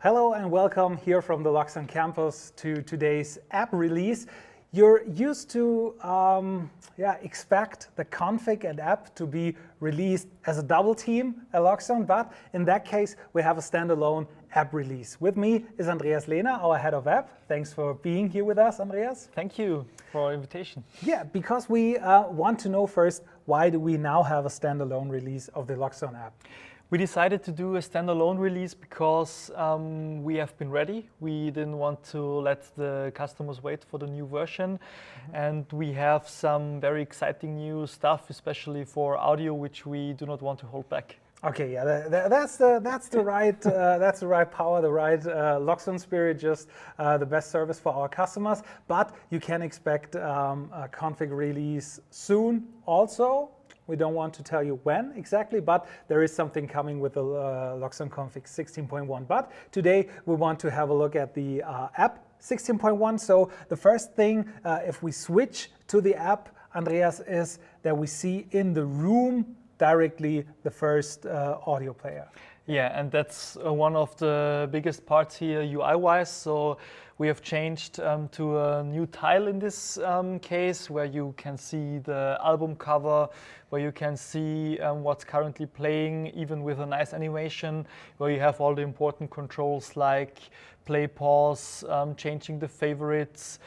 Hello and welcome here from the Loxone campus to today's app release. You're used to expect the config and app to be released as a double team at Loxone, but in that case we have a standalone app release. With me is Andreas Lehner, our head of app. Thanks for being here with us, Andreas. Thank you for our invitation. Yeah, because we want to know first, why do we now have a standalone release of the Loxone app? We decided to do a standalone release because we have been ready. We didn't want to let the customers wait for the new version. And we have some very exciting new stuff, especially for audio, which we do not want to hold back. Okay, yeah, that's the right power, the right Loxone spirit, just the best service for our customers. But you can expect a config release soon also. We don't want to tell you when exactly, but there is something coming with the Loxone config 16.1. But today we want to have a look at the app 16.1. So the first thing, if we switch to the app, Andreas, is that we see in the room directly the first audio player. Yeah, and that's one of the biggest parts here UI-wise. So we have changed to a new tile in this case, where you can see the album cover, where you can see what's currently playing, even with a nice animation, where you have all the important controls like play, pause, changing the favorites,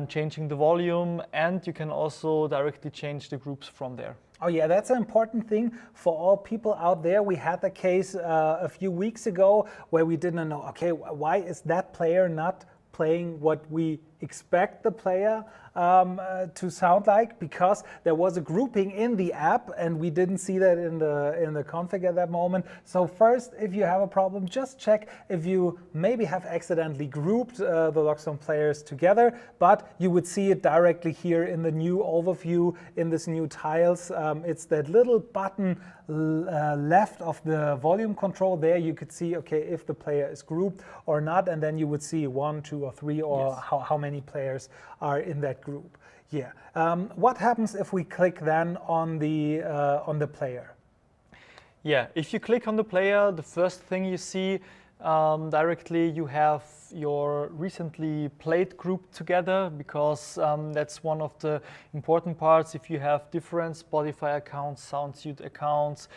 changing the volume, and you can also directly change the groups from there. Oh yeah, that's an important thing for all people out there. We had the case a few weeks ago where we didn't know, okay, why is that player not playing what we expect the player to sound like, because there was a grouping in the app and we didn't see that in the config at that moment. So first, if you have a problem, just check if you maybe have accidentally grouped the Loxone players together, but you would see it directly here in the new overview in this new tiles. It's that little button left of the volume control. There you could see, okay, if the player is grouped or not, and then you would see 1, 2, or 3, or yes, how many players are in that group. Yeah. What happens if we click then on the player? Yeah, if you click on the player, the first thing you see directly, you have your recently played group together, because that's one of the important parts. If you have different Spotify accounts, SoundSuite accounts,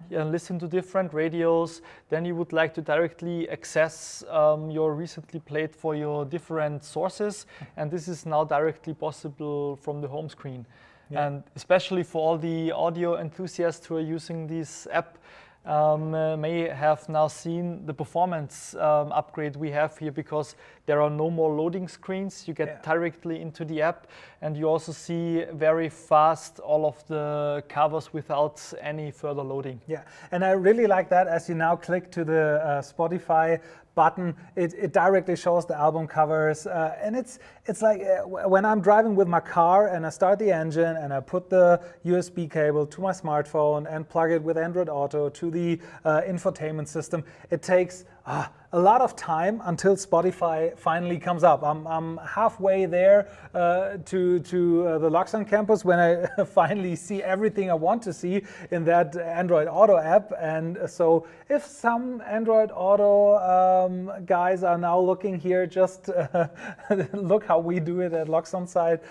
and listen to different radios, then you would like to directly access your recently played for your different sources, and this is now directly possible from the home screen. Yeah. And especially for all the audio enthusiasts who are using this app, may have now seen the performance upgrade we have here, because there are no more loading screens. You get directly into the app, and you also see very fast all of the covers without any further loading. Yeah, and I really like that. As you now click to the Spotify button, it directly shows the album covers, and it's like when I'm driving with my car and I start the engine and I put the USB cable to my smartphone and plug it with Android Auto to the infotainment system, it takes a lot of time until Spotify finally comes up. I'm halfway there to the Loxone campus when I finally see everything I want to see in that Android Auto app. And so if some Android Auto guys are now looking here, just look how we do it at Loxone side.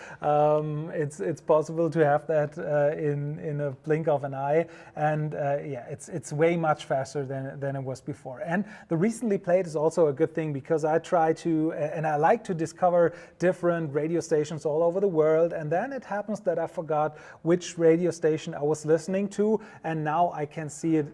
It's possible to have that in a blink of an eye, and yeah, it's way much faster than it was before. And the recently played is also a good thing, because I try to, and I like to discover different radio stations all over the world, and then it happens that I forgot which radio station I was listening to, and now I can see it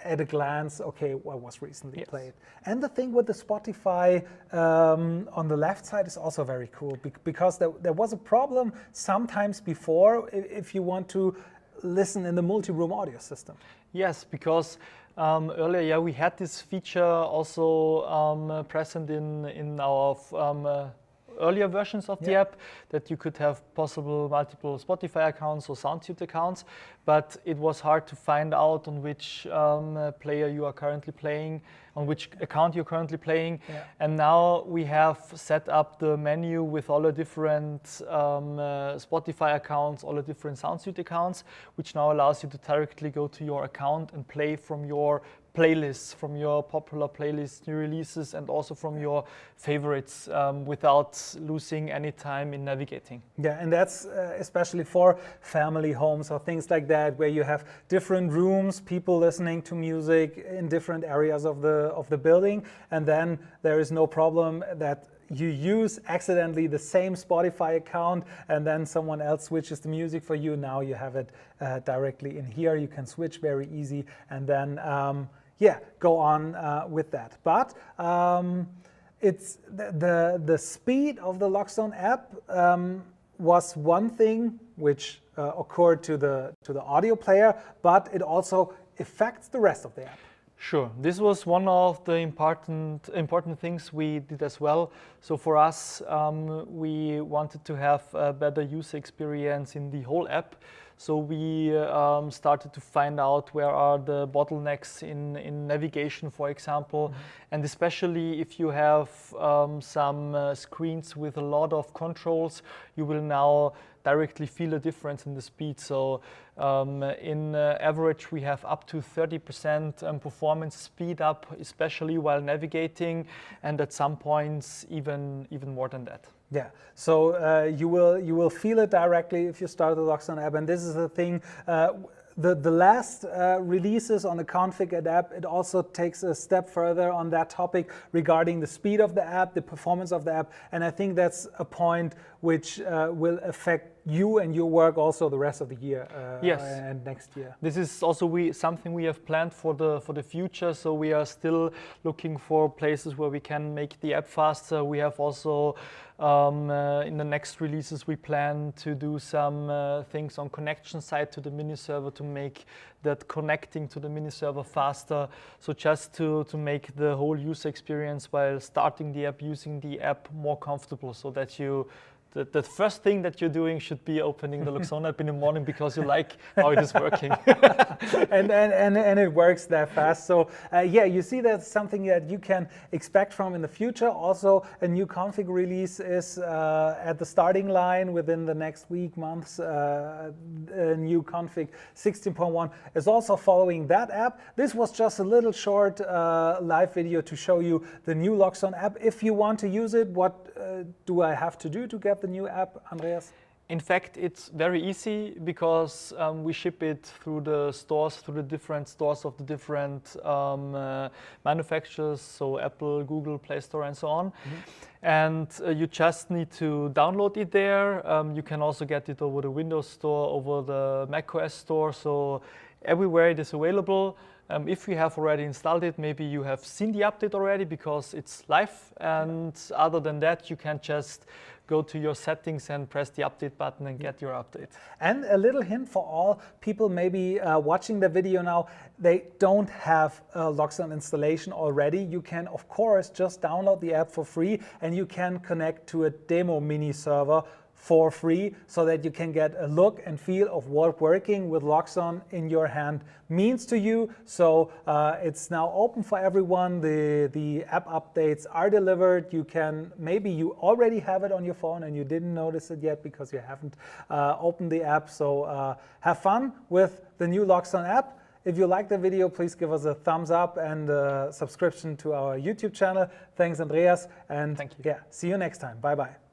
at a glance, okay, what was recently played. And the thing with the Spotify on the left side is also very cool, because there was a problem sometimes before if you want to listen in the multi-room audio system. Yes, because earlier, we had this feature also present in our earlier versions of the app, that you could have possible multiple Spotify accounts or SoundSuite accounts. but it was hard to find out on which player you are currently playing, on which account you're currently playing. Yeah. And now we have set up the menu with all the different Spotify accounts, all the different SoundSuite accounts, which now allows you to directly go to your account and play from your playlists, from your popular playlists, new releases, and also from your favorites without losing any time in navigating. Yeah, and that's especially for family homes or things like that, where you have different rooms, people listening to music in different areas of the building, and then there is no problem that you use accidentally the same Spotify account and then someone else switches the music for you. Now you have it directly in here. You can switch very easy and then go on with that. But it's the speed of the Loxone app was one thing which occurred to the audio player, but it also affects the rest of the app. Sure, this was one of the important things we did as well. So for us, we wanted to have a better user experience in the whole app. So we started to find out where are the bottlenecks in navigation, for example, and especially if you have some screens with a lot of controls, you will now directly feel a difference in the speed. So in average, we have up to 30% performance speed up, especially while navigating, and at some points even more than that. Yeah, so you will feel it directly if you start the Loxone app, and this is the thing. The last releases on the config app, it also takes a step further on that topic regarding the speed of the app, the performance of the app, and I think that's a point which will affect you and your work also the rest of the year and next year. This is also something we have planned for the future. So we are still looking for places where we can make the app faster. We have also in the next releases we plan to do some things on connection side to the mini server to make that connecting to the mini server faster. So just to make the whole user experience while starting the app, using the app more comfortable, so that the first thing that you're doing should be opening the Loxone app in the morning because you like how it is working. and it works that fast. So you see that's something that you can expect from in the future. Also, a new config release is at the starting line within the next week, months. A new config 16.1 is also following that app. This was just a little short live video to show you the new Loxone app. If you want to use it, what do I have to do to get the new app, Andreas? In fact, it's very easy because we ship it through the stores, through the different stores of the different manufacturers, so Apple, Google, Play Store, and so on. And you just need to download it there. You can also get it over the Windows Store, over the macOS Store, so everywhere it is available. If you have already installed it, maybe you have seen the update already because it's live. And other than that, you can just go to your settings and press the update button and get your update. And a little hint for all people maybe watching the video now, they don't have a Loxone installation already. You can, of course, just download the app for free and you can connect to a demo mini server for free so that you can get a look and feel of what working with Loxone in your hand means to you. So it's now open for everyone. The app updates are delivered. Maybe you already have it on your phone and you didn't notice it yet because you haven't opened the app. So have fun with the new Loxone app. If you like the video, please give us a thumbs up and a subscription to our YouTube channel. Thanks, Andreas. And thank you. See you next time. Bye-bye.